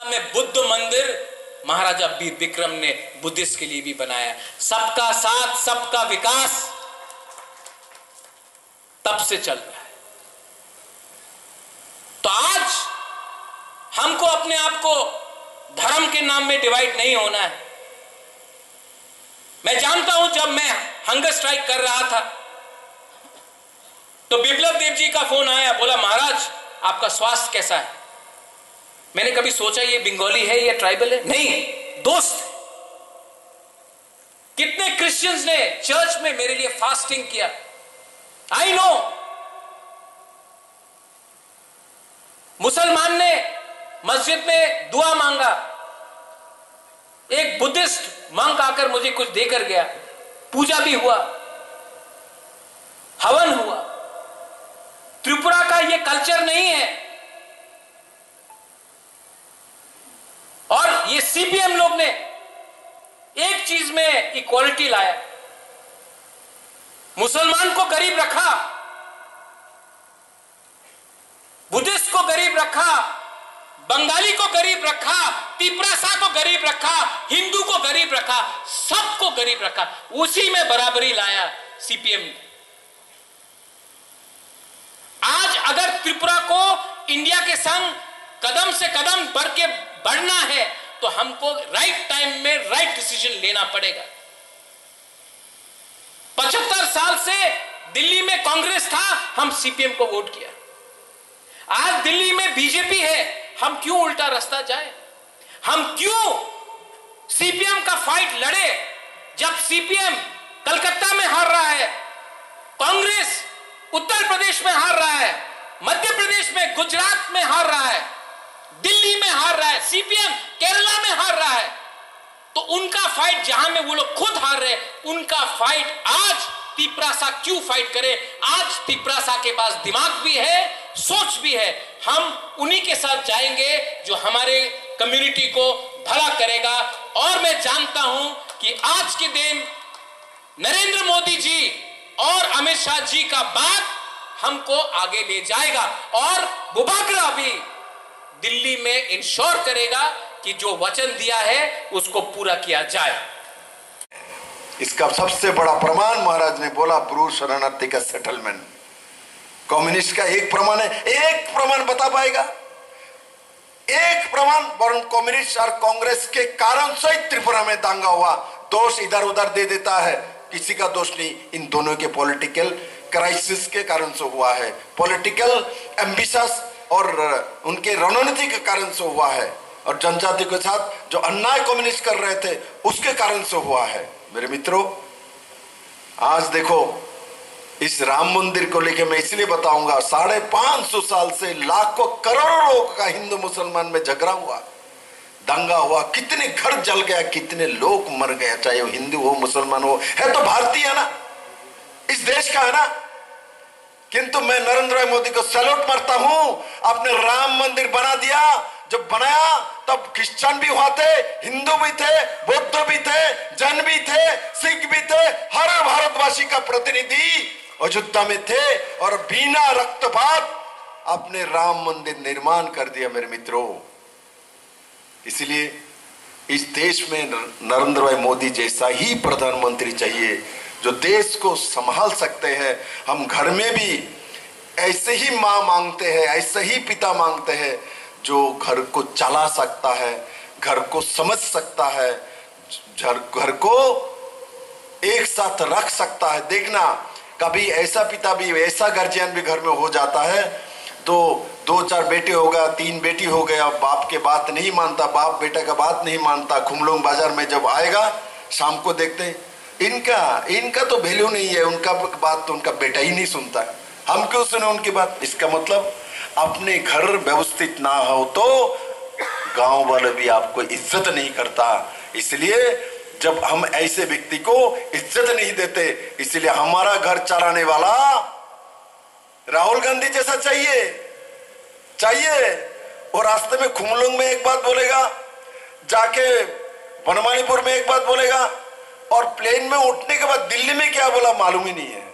में बुद्ध मंदिर महाराजा वीर विक्रम ने बुद्धिस्ट के लिए भी बनाया। सबका साथ सबका विकास तब से चल रहा है। तो आज हमको अपने आप को धर्म के नाम में डिवाइड नहीं होना है। मैं जानता हूं जब मैं हंगर स्ट्राइक कर रहा था तो बिप्लब देव जी का फोन आया, बोला महाराज आपका स्वास्थ्य कैसा है। मैंने कभी सोचा ये बंगाली है या ट्राइबल है, नहीं, दोस्त। कितने क्रिश्चियंस ने चर्च में मेरे लिए फास्टिंग किया, आई नो। मुसलमान ने मस्जिद में दुआ मांगा, एक बुद्धिस्ट मंक आकर मुझे कुछ देकर गया, पूजा भी हुआ, हवन हुआ। त्रिपुरा का यह कल्चर नहीं है। और ये सीपीएम लोग ने एक चीज में इक्वालिटी लाया, मुसलमान को गरीब रखा, बुद्धिस्ट को गरीब रखा, बंगाली को गरीब रखा, तिपरासा को गरीब रखा, हिंदू को गरीब रखा, सबको गरीब रखा, उसी में बराबरी लाया सीपीएम ने। आज अगर त्रिपुरा को इंडिया के संग कदम से कदम बढ़ना है तो हमको राइट टाइम में राइट डिसीजन लेना पड़ेगा। 75 साल से दिल्ली में कांग्रेस था, हम सीपीएम को वोट किया। आज दिल्ली में बीजेपी है, हम क्यों उल्टा रास्ता जाए? हम क्यों सीपीएम का फाइट लड़े जब सीपीएम कलकत्ता में हार रहा है, कांग्रेस उत्तर प्रदेश में हार रहा है, मध्य प्रदेश में, गुजरात में हार रहा है, दिल्ली में हार रहा है, सीपीएम केरला में हार रहा है। तो उनका फाइट जहां में वो लोग खुद हार रहे, उनका फाइट आज तिपरासा क्यों फाइट करे? आज तिपरासा के पास दिमाग भी है, सोच भी है। हम उन्हीं के साथ जाएंगे जो हमारे कम्युनिटी को भला करेगा। और मैं जानता हूं कि आज के दिन नरेंद्र मोदी जी और अमित शाह जी का बात हमको आगे ले जाएगा और बुबाकरा भी दिल्ली में इंश्योर करेगा कि जो वचन दिया है उसको पूरा किया जाए। इसका सबसे बड़ा प्रमाण महाराज ने बोला ब्रू शरणार्थी का सेटलमेंट। कम्युनिस्ट का एक प्रमाण है, एक प्रमाण बता पाएगा? एक प्रमाण? वरुण कम्युनिस्ट और कांग्रेस के कारण से त्रिपुरा में दांगा हुआ। दोष इधर उधर दे देता है, किसी का दोष नहीं, इन दोनों के पॉलिटिकल क्राइसिस के कारण से हुआ है, पॉलिटिकल एम्बिशस और उनके रणनीति के कारण से हुआ है, और जनजाति के साथ जो अन्याय कम्युनिस्ट कर रहे थे उसके कारण से हुआ है। मेरे मित्रों, आज देखो इस राम मंदिर को लेकर मैं इसलिए बताऊंगा, 550 साल से लाखों करोड़ों लोगों का हिंदू मुसलमान में झगड़ा हुआ, दंगा हुआ, कितने घर जल गया, कितने लोग मर गए, चाहे वो हिंदू हो मुसलमान हो, है तो भारतीय है ना, इस देश का है ना। किंतु मैं नरेंद्र मोदी को सैल्यूट मारता हूं, आपने राम मंदिर बना दिया। जब बनाया तब क्रिश्चियन भी हुआ थे, हिंदू भी थे, बौद्ध भी थे, जैन भी थे, सिख भी थे, हर भारतवासी का प्रतिनिधि अयोध्या में थे और बिना रक्तपात आपने राम मंदिर निर्माण कर दिया। मेरे मित्रों, इसलिए इस देश में नरेंद्र भाई मोदी जैसा ही प्रधानमंत्री चाहिए जो देश को संभाल सकते हैं। हम घर में भी ऐसे ही माँ मांगते हैं, ऐसे ही पिता मांगते हैं जो घर को चला सकता है, घर को समझ सकता है, घर को एक साथ रख सकता है। देखना, कभी ऐसा पिता भी, ऐसा गार्जियन भी घर में हो जाता है तो 2-4 बेटे हो गया, 3 बेटी हो गया, बाप के बात नहीं मानता, बाप बेटा का बात नहीं मानता। खुमलोंग बाजार में जब आएगा शाम को देखते हैं इनका तो वैल्यू नहीं है, उनका बात तो उनका बेटा ही नहीं सुनता, हम क्यों सुने उनकी बात? इसका मतलब अपने घर व्यवस्थित ना हो तो गांव वाले भी आपको इज्जत नहीं करता। इसलिए जब हम ऐसे व्यक्ति को इज्जत नहीं देते, इसलिए हमारा घर चलाने वाला राहुल गांधी जैसा चाहिए। और रास्ते में खुमलोंग में एक बात बोलेगा, जाके बनमालीपुर में एक बात बोलेगा, और प्लेन में उठने के बाद दिल्ली में क्या बोला मालूम ही नहीं है।